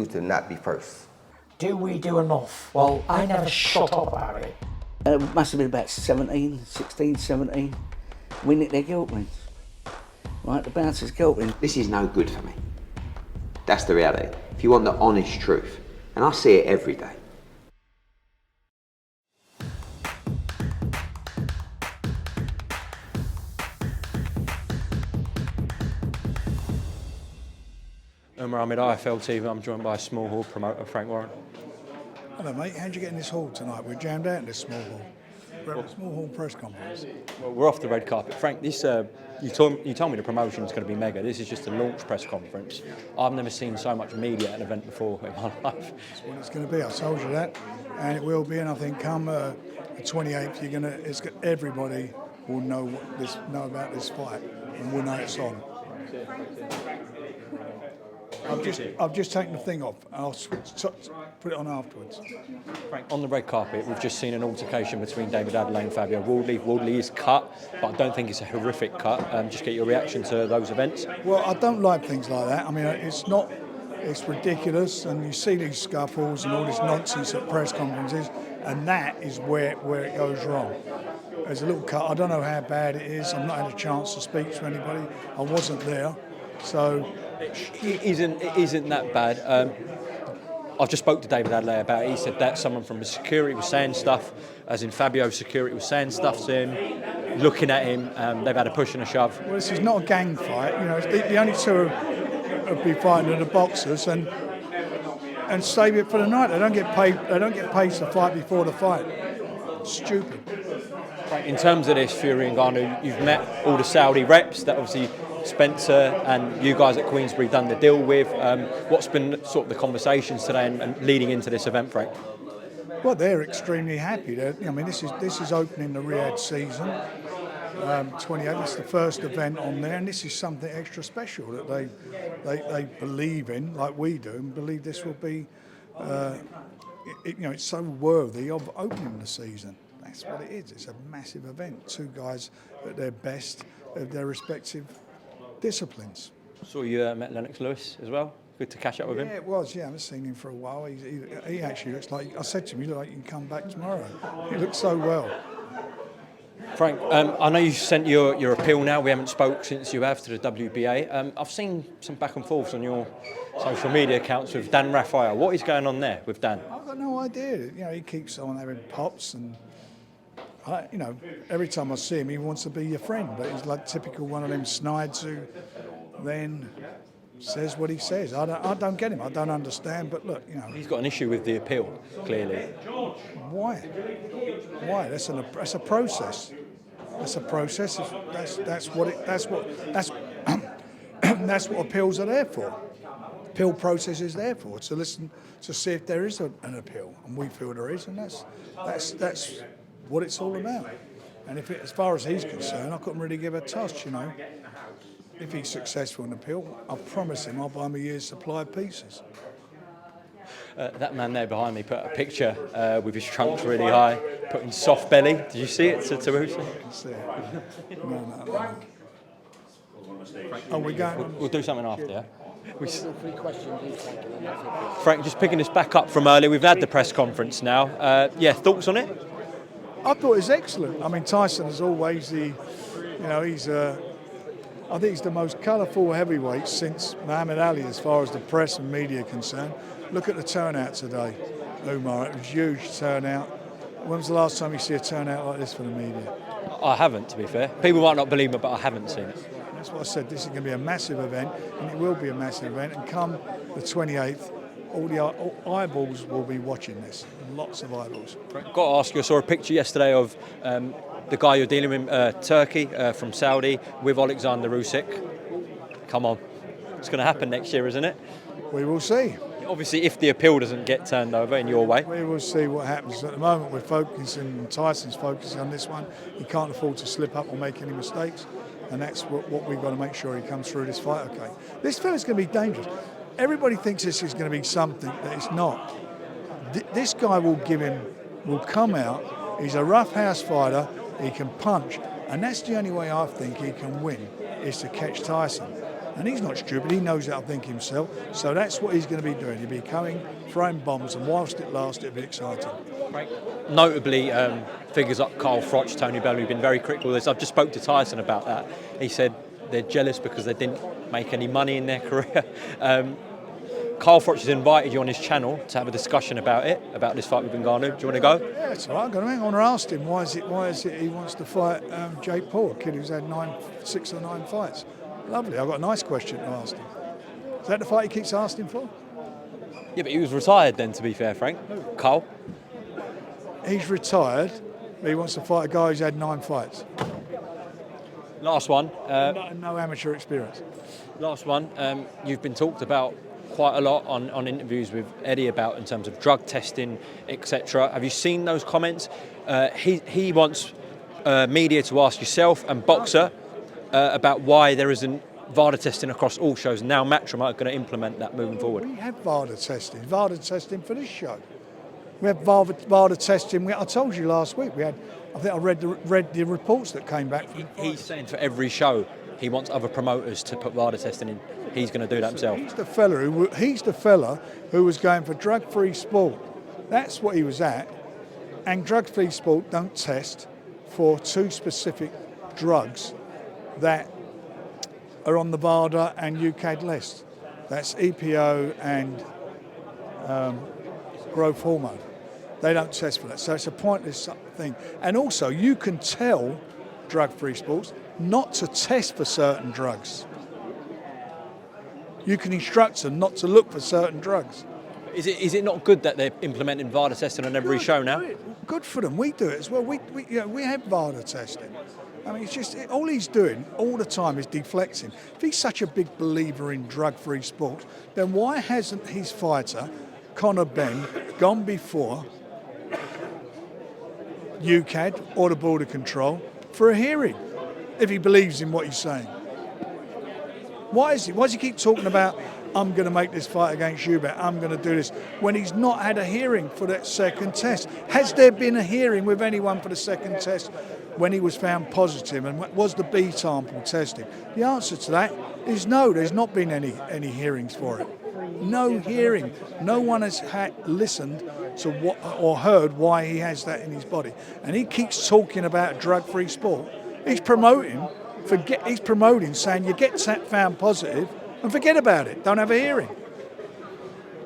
choose to not be first. Do we do enough? Well, I never shut up about it. It must have been about 16, 17. We nicked their guilt rings. Right, the bouncer's guilt ring. This is no good for me. That's the reality. If you want the honest truth, and I see it every day. Umar, IFL TV. I'm joined by small hall promoter Frank Warren. Hello mate, how'd you get in this hall tonight? We're jammed out in this small hall. We're at a small hall press conference. Well, we're off the red carpet. Frank, this you told me the promotion's going to be mega. This is just a launch press conference. I've never seen so much media at an event before in my life. That's what it's going to be, I told you that. And it will be, and I think come the 28th, everybody will know about this fight and we'll know it's on. I've just taken the thing off. I'll put it on afterwards. Frank, on the red carpet, we've just seen an altercation between David Adeleye and Fabio Wardley. Wardley is cut, but I don't think it's a horrific cut. Just get your reaction to those events. Well, I don't like things like that. I mean, it's ridiculous, and you see these scuffles and all this nonsense at press conferences, and that is where it goes wrong. There's a little cut. I don't know how bad it is. I've not had a chance to speak to anybody. I wasn't there, so. It isn't that bad. I just spoke to David Adeleye about it. He said that someone from the security was saying stuff, as in Fabio's security was saying stuff to him, looking at him. They've had a push and a shove. Well, this is not a gang fight. You know, the only two have been fighting are the boxers, and save it for the night. They don't get paid. They don't get paid to fight before the fight. Stupid. In terms of this, Fury and Ngannou, you've met all the Saudi reps that obviously Spencer and you guys at Queensbury done the deal with. What's been sort of the conversations today and leading into this event, Frank? Well, they're extremely happy. This is opening the Riyadh season. 28. It's the first event on there, and this is something extra special that they believe in, like we do, and believe this will be. It's so worthy of opening the season. That's what it is. It's a massive event. Two guys at their best of their respective disciplines. Saw you met Lennox Lewis as well. Good to catch up with him. Yeah, it was. Yeah, I haven't seen him for a while. He actually looks like. I said to him, "You look like you can come back tomorrow." He looks so well. Frank, I know you sent your appeal now. We haven't spoke since you have to the WBA. I've seen some back and forths on your social media accounts with Dan Raphael. What is going on there with Dan? I've got no idea. He keeps on having pops and. Every time I see him, he wants to be your friend, but he's like typical one of them snides who then says what he says. I don't get him. I don't understand. But look, he's got an issue with the appeal, clearly. Why? That's a process. That's a process. That's what appeals are there for. Appeal process is there for, to listen to see if there is an appeal, and we feel there is, and that's what it's all about. And as far as he's concerned, I couldn't really give a toss, If he's successful in appeal, I promise him I'll buy him a year's supply of pieces. That man there behind me put a picture with his trunks really high, putting soft belly. Did you see it to Usyk? I see it. No. Oh, we're going. We'll do something after, yeah? Still 3 questions. Frank, just picking this back up from earlier, we've had the press conference now. Thoughts on it? I thought it was excellent. I mean, Tyson is always I think he's the most colourful heavyweight since Muhammad Ali, as far as the press and media are concerned. Look at the turnout today, Umar. It was a huge turnout. When was the last time you see a turnout like this for the media? I haven't, to be fair. People might not believe me, but I haven't seen it. That's what I said. This is going to be a massive event, and it will be a massive event. And come the 28th, all eyeballs will be watching this. Lots of eyeballs. Got to ask you, I saw a picture yesterday of the guy you're dealing with, Turkey, from Saudi, with Alexander Usyk. Come on. It's going to happen next year, isn't it? We will see. Obviously, if the appeal doesn't get turned over in your way. We will see what happens. At the moment, we're focusing, Tyson's focusing on this one. He can't afford to slip up or make any mistakes. And that's what we've got to make sure he comes through this fight okay. This fella's going to be dangerous. Everybody thinks this is going to be something that it's not. This guy will come out. He's a roughhouse fighter. He can punch. And that's the only way I think he can win, is to catch Tyson. And he's not stupid, he knows how to think himself. So that's what he's going to be doing. He'll be coming, throwing bombs, and whilst it lasts, it'll be exciting. Notably, figures like Carl Froch, Tony Bellew have been very critical of this. I've just spoke to Tyson about that. He said they're jealous because they didn't make any money in their career. Carl Froch has invited you on his channel to have a discussion about this fight with Ngannou. Do you want to go? Yeah, it's all right. I want to ask him why is it he wants to fight Jake Paul, a kid who's had 6 or 9 fights. Lovely. I've got a nice question to ask him. Is that the fight he keeps asking for? Yeah, but he was retired then, to be fair, Frank. Carl? He's retired, but he wants to fight a guy who's had 9 fights. Last one. No amateur experience. Last one. You've been talked about quite a lot on interviews with Eddie about in terms of drug testing, etc. Have you seen those comments? He wants media to ask yourself and Boxer about why there isn't VADA testing across all shows. Now Matchroom are going to implement that moving forward. We have VADA testing for this show. We have VADA testing. I told you last week I think I read the reports that came back. He's saying for every show he wants other promoters to put VADA testing in. He's going to do that himself. He's the fella who was going for drug-free sport. That's what he was at. And drug-free sport don't test for 2 specific drugs that are on the VADA and UKAD list. That's EPO and growth hormone. They don't test for that. So it's a pointless thing. And also, you can tell drug-free sports not to test for certain drugs. You can instruct them not to look for certain drugs. Is it not good that they're implementing VADA testing on every show now? Good for them. We do it as well. We have VADA testing. I mean, it's just all he's doing all the time is deflecting. If he's such a big believer in drug-free sport, then why hasn't his fighter, Conor Benn, gone before UKAD or the Border Control for a hearing if he believes in what he's saying? Why does he keep talking about, I'm going to make this fight against Schubert, I'm going to do this, when he's not had a hearing for that second test? Has there been a hearing with anyone for the second test when he was found positive, and was the B sample tested? The answer to that is no, there's not been any hearings for it. No hearing. No one has listened to what or heard why he has that in his body. And he keeps talking about drug-free sport. He's promoting, saying you get found positive and forget about it. Don't have a hearing.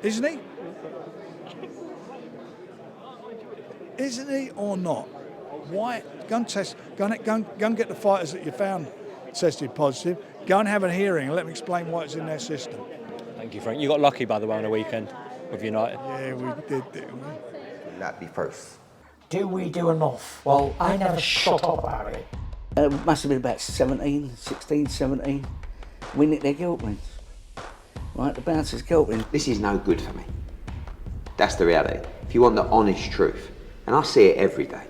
Isn't he? Isn't he or not? Why? Go and get the fighters that you found tested positive. Go and have a hearing and let me explain why it's in their system. Thank you, Frank. You got lucky, by the way, on the weekend with United. Yeah, we did, didn't we? That'd be first. Do we do enough? Well, I never shut up about it. It must have been about 16, 17. We nicked their guilt rings. Right, the bouncer's guilt ring. This is no good for me. That's the reality. If you want the honest truth, and I see it every day,